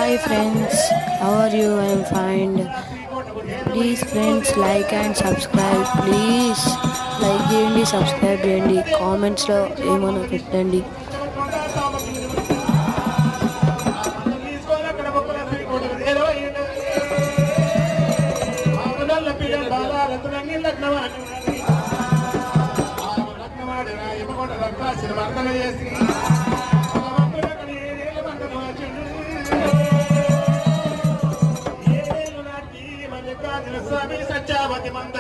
Hi friends, how are you? I am fine. Please friends like and subscribe. Please like చేయండి, subscribe చేయండి, కామెంట్స్లో ఏమైనా పెట్టండి. సత్యావతి మంద